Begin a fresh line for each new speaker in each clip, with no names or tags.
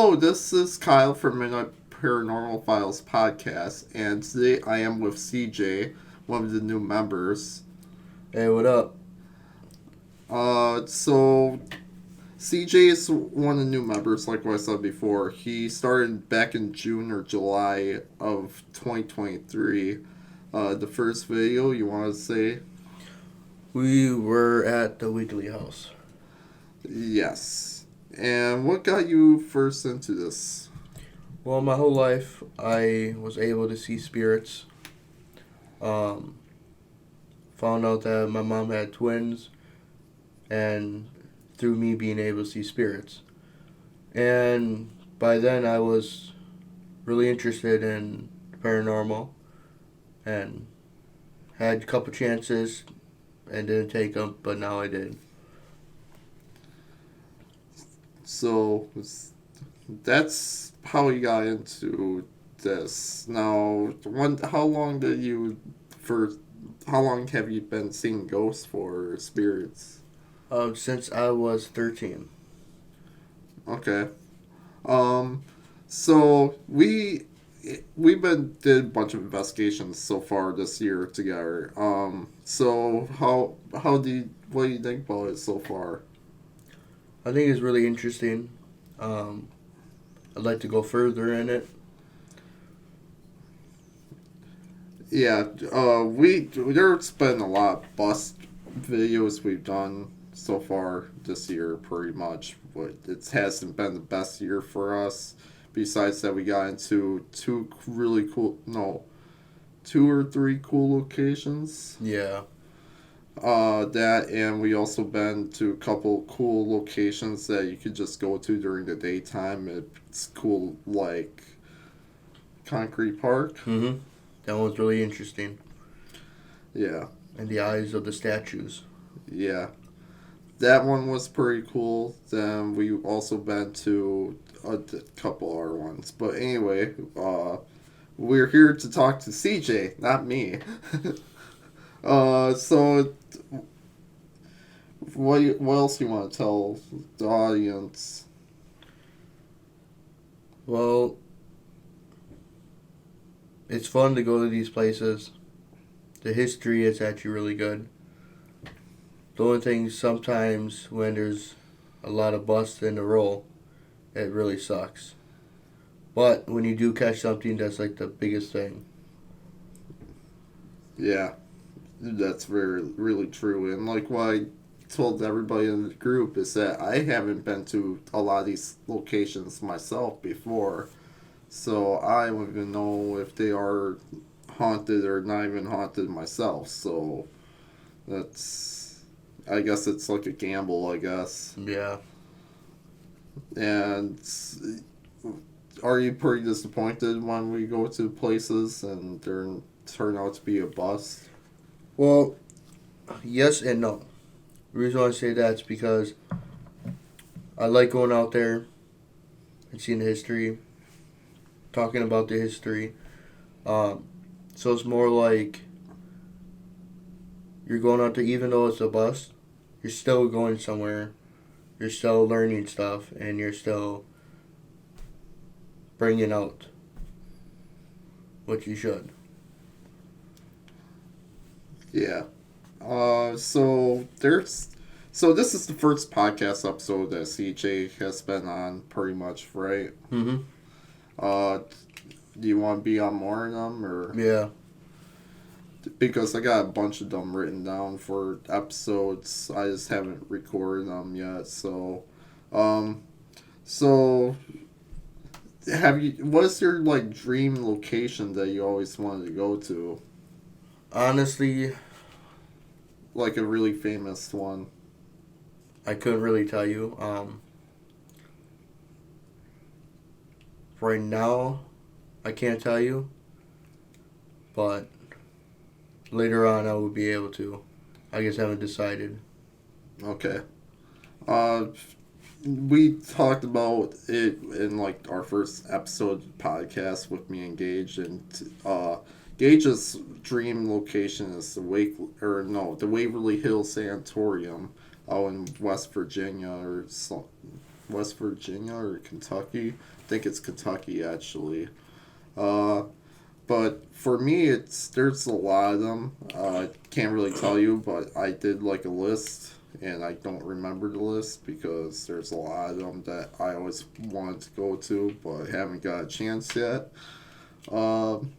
Hello, this is Kyle from Midnight Paranormal Files podcast, and today I am with CJ, one of the new members.
Hey, what up?
So CJ is one of the new members, like what I said before. He started back in June or July of 2023. The first video, you want to say?
We were at the Weekly House.
Yes. And what got you first into this?
Well, my whole life, I was able to see spirits. Um, Found out that my mom had twins, and through me being able to see spirits. And by then, I was really interested in paranormal, and had a couple chances, and didn't take them, but now I did.
So that's how you got into this. Now, how long how long have you been seeing ghosts for, or spirits?
Since I was 13.
Okay. Um, so did a bunch of investigations so far this year together. So what do you think about it so far?
I think it's really interesting. Um, I'd like to go further in it.
Yeah, there's been a lot of bust videos we've done so far this year, pretty much. But it hasn't been the best year for us. Besides that, we got into two or three cool locations.
Yeah.
That and we also been to a couple cool locations that you could just go to during the daytime. It's cool, like Concrete Park.
Mm-hmm. That one's really interesting.
Yeah.
And the eyes of the statues.
Yeah. That one was pretty cool. Then we also been to a couple other ones. But anyway, we're here to talk to CJ, not me. So what else you want to tell the audience?
Well, it's fun to go to these places. The history is actually really good. The only thing sometimes when there's a lot of bust in the roll, it really sucks. But when you do catch something, that's like the biggest thing.
Yeah, that's really true. And like what I told everybody in the group is that I haven't been to a lot of these locations myself before. So I don't even know if they are haunted or not even haunted myself. So I guess it's like a gamble, I guess.
Yeah.
And are you pretty disappointed when we go to places and they turn out to be a bust?
Well, yes and no. The reason why I say that is because I like going out there and seeing the history, talking about the history. So it's more like you're going out there, even though it's a bus, you're still going somewhere. You're still learning stuff, and you're still bringing out what you should.
Yeah. So this is the first podcast episode that CJ has been on, pretty much, right?
Mm-hmm.
Uh, do you want to be on more of them, or?
Yeah.
Because I got a bunch of them written down for episodes. I just haven't recorded them yet. Um, so what's your like dream location that you always wanted to go to?
Honestly,
Like a really famous one.
I couldn't really tell you. Right now, I can't tell you, but later on I will be able to. I just haven't decided.
Okay. Uh, we talked about it in like our first episode podcast with me and Gage, and Gage's dream location is the Waverly Hills Sanatorium out in West Virginia or West Virginia or Kentucky. I think it's Kentucky actually. Uh, but for me, there's a lot of them. I can't really tell you, but I did like a list, and I don't remember the list because there's a lot of them that I always wanted to go to, but haven't got a chance yet. Um,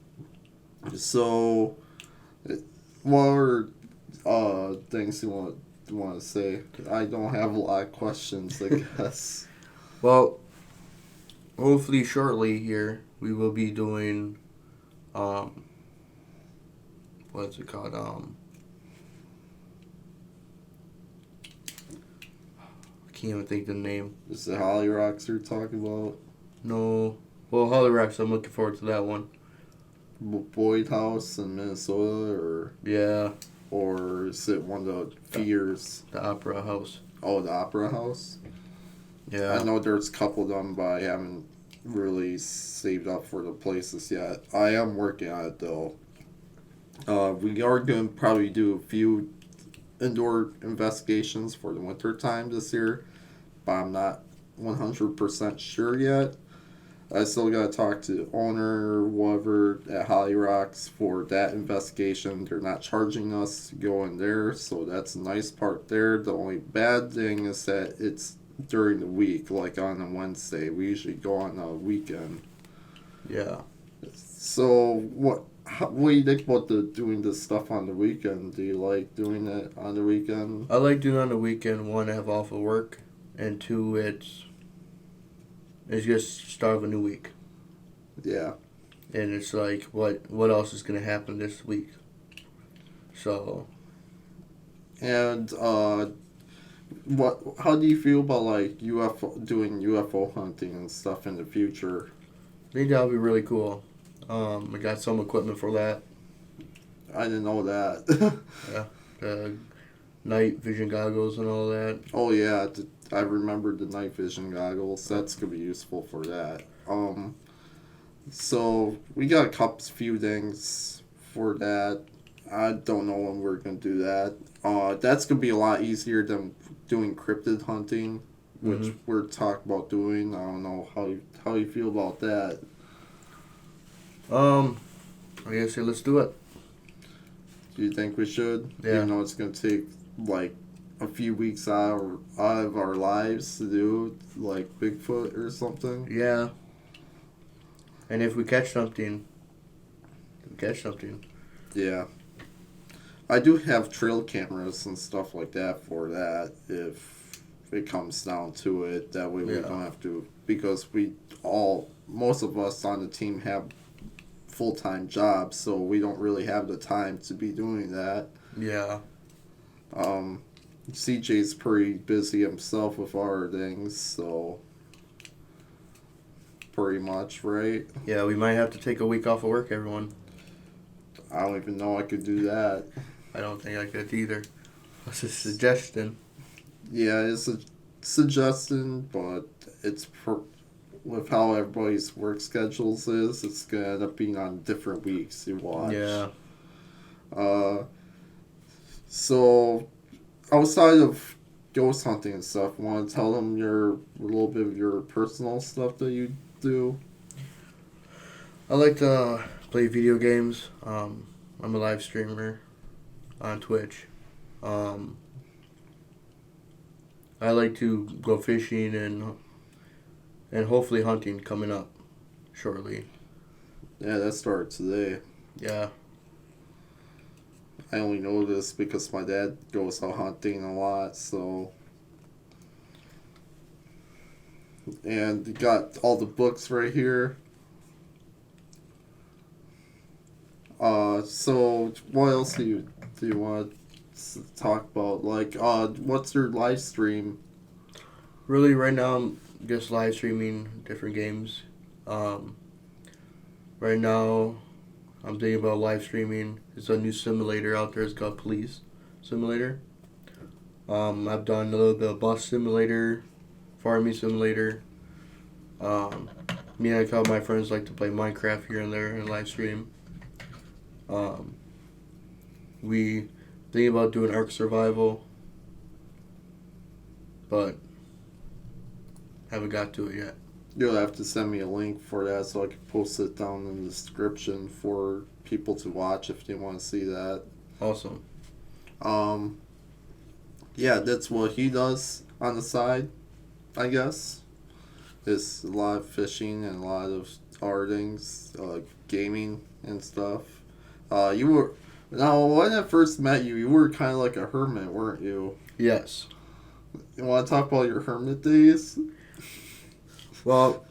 so, what are things you want to say? I don't have a lot of questions, I guess.
Well, hopefully shortly here we will be doing um what's it called? I can't even think of the name.
Is it Holly Rocks you're talking about?
No. Well, Holly Rocks, I'm looking forward to that one.
Boyd House in Minnesota,
Yeah,
or is it one of the Fears?
the Opera House.
Oh, the Opera House.
Yeah.
I know there's a couple of them, but I haven't really saved up for the places yet. I am working on it though. We are going to probably do a few indoor investigations for the winter time this year, but I'm not 100% sure yet. I still got to talk to the owner or whatever at Holly Rocks for that investigation. They're not charging us to go in there, so that's a nice part there. The only bad thing is that it's during the week, like on a Wednesday. We usually go on a weekend.
Yeah.
So what do you think about doing this stuff on the weekend? Do you like doing it on the weekend?
I like doing it on the weekend. One, I have off of work, and two, it's just start of a new week,
Yeah.
and it's like what else is gonna happen this week? So
And how do you feel about like doing UFO hunting and stuff in the future?
I think that'll be really cool. I got some equipment for that.
I didn't know that.
Night vision goggles and all that.
Oh yeah, I remember the night vision goggles. That's gonna be useful for that. So we got few things for that. I don't know when we're gonna do that. That's gonna be a lot easier than doing cryptid hunting, which we're talking about doing. I don't know how you feel about that.
I guess let's do it.
Do you think we should?
Yeah.
Even though it's gonna take like a few weeks out of our lives to do, like Bigfoot or something.
Yeah. And if we catch something,
Yeah. I do have trail cameras and stuff like that for that if it comes down to it. That way we don't have to, because most of us on the team have full-time jobs, so we don't really have the time to be doing that.
Yeah.
CJ's pretty busy himself with other things, so pretty much, right?
Yeah, we might have to take a week off of work, everyone.
I don't even know I could do that.
I don't think I could either. That's a suggestion.
Yeah, it's a suggestion, but with how everybody's work schedules is, it's going to end up being on different weeks you watch.
Yeah.
So, outside of ghost hunting and stuff, want to tell them a little bit of your personal stuff that you do?
I like to play video games. I'm a live streamer on Twitch. I like to go fishing and hopefully hunting coming up shortly.
Yeah, that started today.
Yeah.
I only know this because my dad goes out hunting a lot, so. And you got all the books right here. So what else do you want to talk about? Like, what's your live stream?
Really, right now I'm just live streaming different games. Right now, I'm thinking about live streaming. There's a new simulator out there. It's called Police Simulator. I've done a little bit of Bus Simulator, Farming Simulator. Me and a couple of my friends like to play Minecraft here and there and live stream. We think about doing Ark Survival, but haven't got to it yet.
You'll have to send me a link for that so I can post it down in the description for people to watch if they want to see that.
Awesome.
Um, yeah, that's what he does on the side, I guess. It's a lot of fishing and a lot of artings, gaming and stuff. You were now when I first met you, you were kind of like a hermit, weren't you?
Yes.
You want to talk about your hermit days?
Well,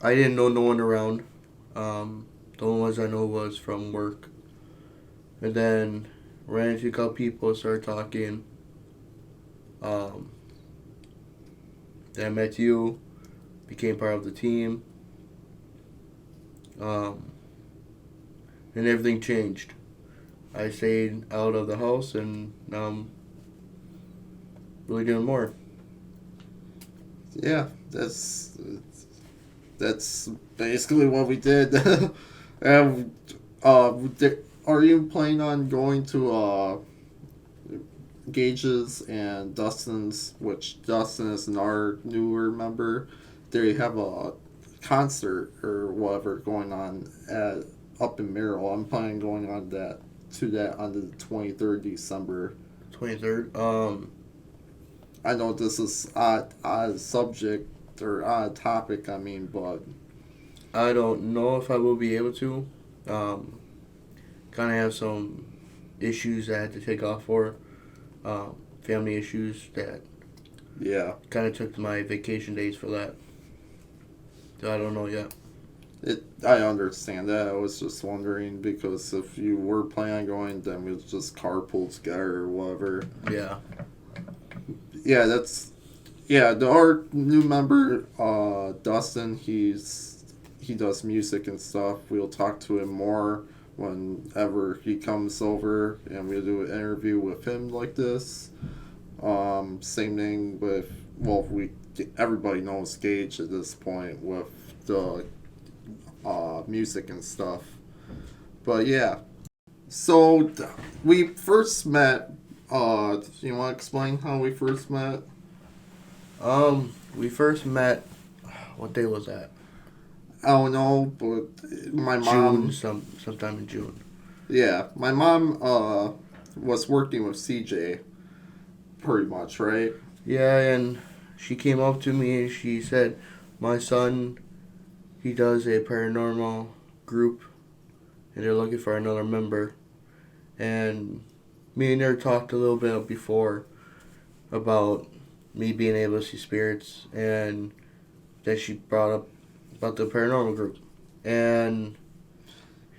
I didn't know no one around. The only ones I know was from work. And then ran into a couple people, started talking. Then I met you, became part of the team. And everything changed. I stayed out of the house, and now I'm really doing more.
Yeah, that's basically what we did. And are you planning on going to Gage's and Dustin's, which Dustin is our newer member? They have a concert or whatever going on at up in Merrill. I'm planning going on that on the 23rd December.
23rd.
I know this is odd subject or odd topic. I mean, but
I don't know if I will be able to. Kind of have some issues I had to take off for. Family issues that
yeah,
kind of took my vacation days for that. So I don't know yet.
I understand that. I was just wondering because if you were planning on going, then we'll just carpool together or whatever.
Yeah.
Yeah, our new member, Dustin. He does music and stuff. We'll talk to him more whenever he comes over, and we'll do an interview with him like this. Same thing with everybody knows Gage at this point with the music and stuff. But yeah, so we first met. Do you want to explain how we first met?
We first met. What day was that?
I don't know, but my mom.
Sometime in June.
Yeah, my mom was working with CJ, pretty much, right?
Yeah, and she came up to me and she said, "My son, he does a paranormal group, and they're looking for another member." And me and her talked a little bit before about me being able to see spirits, and then she brought up about the paranormal group. And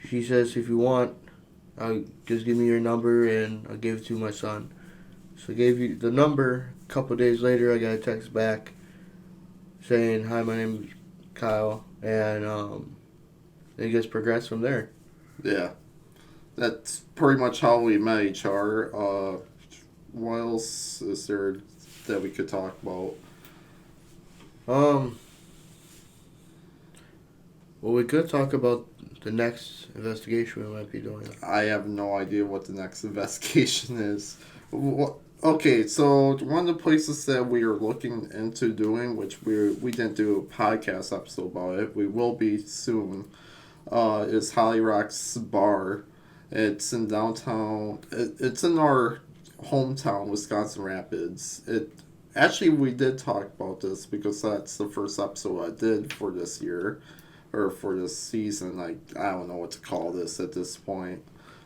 she says, if you want, I'll just give me your number and I'll give it to my son. So I gave you the number. A couple of days later, I got a text back saying, "Hi, my name is Kyle," and it just progressed from there.
Yeah, that's pretty much how we met each other. What else is there that we could talk about?
Well, we could talk about the next investigation we might be doing.
I have no idea what the next investigation is. Okay, so one of the places that we are looking into doing, which we didn't do a podcast episode about it, we will be soon, is Holly Rock's Bar. It's in downtown. It's in our hometown, Wisconsin Rapids. Actually, we did talk about this because that's the first episode I did for this year, or for this season. I don't know what to call this at this point.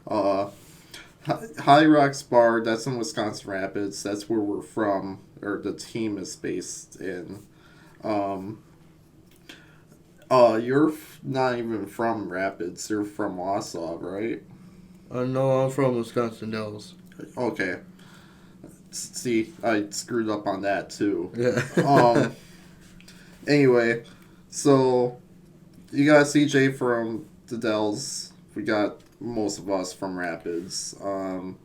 High Rocks Bar, that's in Wisconsin Rapids. That's where we're from, or the team is based in. You're not even from Rapids. You're from Wausau, right?
No, I'm from Wisconsin Dells.
Okay. See, I screwed up on that too.
Yeah.
Anyway, so you got CJ from the Dells. We got most of us from Rapids. And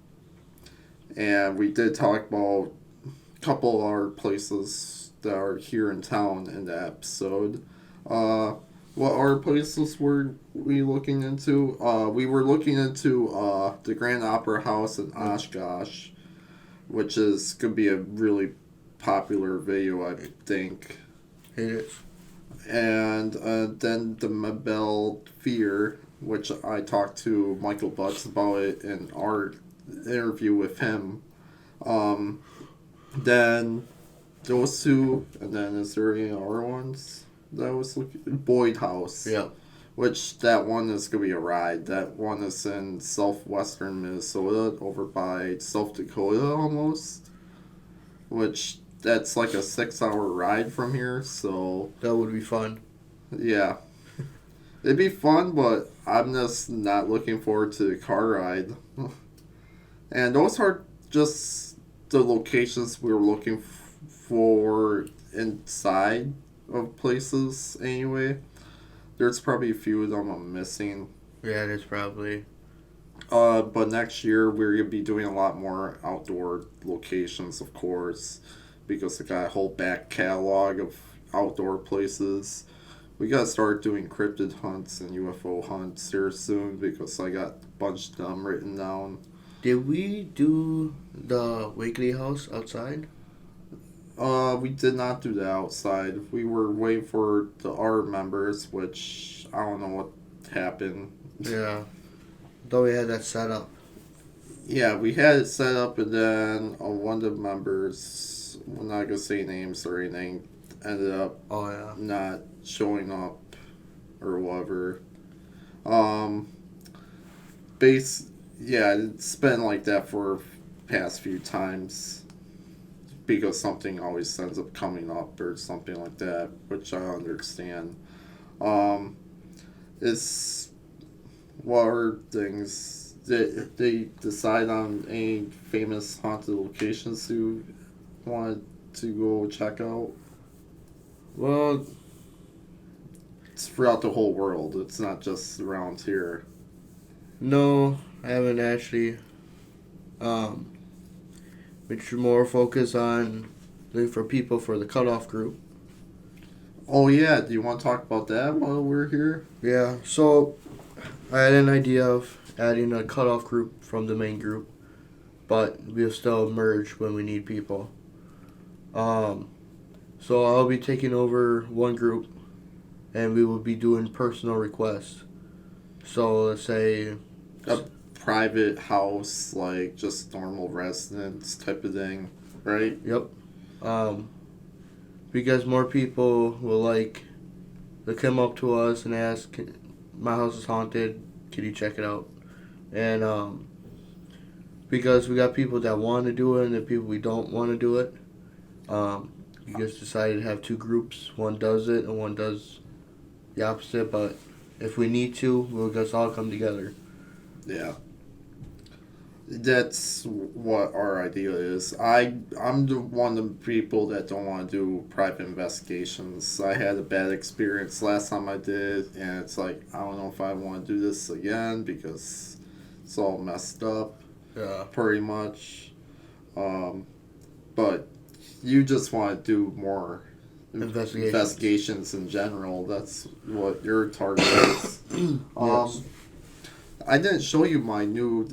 we did talk about a couple of our places that are here in town in the episode. What other places were we looking into? We were looking into the Grand Opera House in Oshkosh, which is could be a really popular video, I think.
It is.
And then the Mabel Fear, which I talked to Michael Butts about it in our interview with him. Then those two, and then is there any other ones that I was looking? Boyd House.
Yeah.
Which that one is gonna be a ride. That one is in southwestern Minnesota, over by South Dakota almost. Which that's like a 6-hour ride from here. So
That would be fun.
yeah, it'd be fun, but I'm just not looking forward to the car ride. And those are just the locations we were looking for inside of places anyway. There's probably a few of them I'm missing.
Yeah, there's probably.
But next year we're gonna be doing a lot more outdoor locations, of course, because I got a whole back catalog of outdoor places. We gotta start doing cryptid hunts and UFO hunts here soon because I got a bunch of them written down.
Did we do the Wakely house outside?
We did not do that outside. We were waiting for the our members, which I don't know what happened.
Yeah. Though we had that set up.
Yeah, we had it set up, and then one of the members, I'm not gonna say names or anything, ended up
Oh, yeah.
not showing up or whatever. Yeah, it's been like that for past few times because something always ends up coming up or something like that, which I understand. It's what are things that they decide on any famous haunted locations you wanted to go check out?
Well,
It's throughout the whole world. It's not just around here.
no, I haven't actually. Which more focus on looking for people for the cutoff group.
Oh yeah, do you want to talk about that while we're here?
Yeah, so I had an idea of adding a cutoff group from the main group, but we'll still merge when we need people. So I'll be taking over one group, and we will be doing personal requests. So let's say,
A private house, like just normal residence type of thing, right?
yep, because more people will they'll come up to us and ask, "My house is haunted. Can you check it out?" And because we got people that want to do it and the people we don't want to do it, we just decided to have two groups. One does it and one does the opposite. But if we need to, we'll just all come together.
Yeah. That's what our idea is. I'm the one of the people that don't want to do private investigations. I had a bad experience last time I did, and it's like I don't know if I want to do this again because it's all messed up,
Yeah.
pretty much. But you just want to do more investigations in general. That's what your target is.
Yes.
I didn't show you my new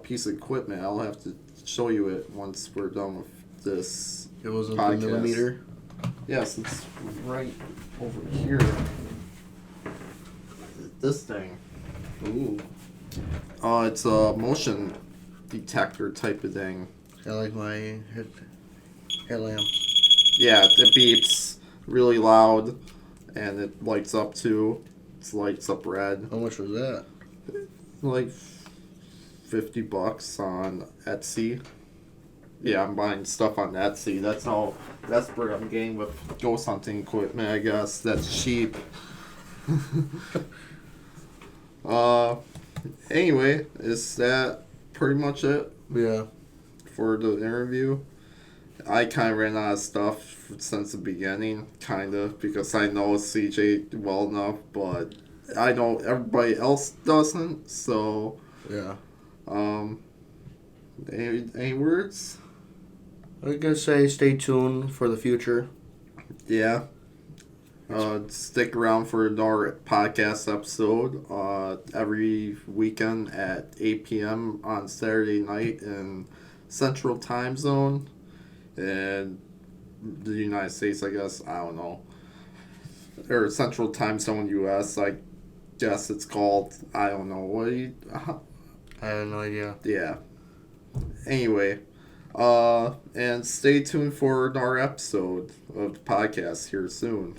piece of equipment. I'll have to show you it once we're done with this.
It wasn't
podcast.
the millimeter.
Yes, it's right over here. This thing.
Ooh.
It's a motion detector type of thing.
I like my headlamp.
Yeah, it beeps really loud, and it lights up too. It lights up red.
How much was that?
Like $50 on Etsy. Yeah, I'm buying stuff on Etsy. That's how desperate I'm getting with ghost hunting equipment, I guess. That's cheap. Anyway, is that pretty much it
Yeah.
for the interview? I kind of ran out of stuff since the beginning, kind of, because I know CJ well enough, but I know everybody else doesn't, so...
Yeah.
Any words?
I'm gonna say stay tuned for the future.
Yeah. Stick around for another podcast episode every weekend at 8 p.m. on Saturday night in Central Time Zone. And the United States, I guess. I don't know. Or Central Time Zone US, I guess it's called. I don't know.
I have no idea.
Yeah. Anyway, and stay tuned for our episode of the podcast here soon.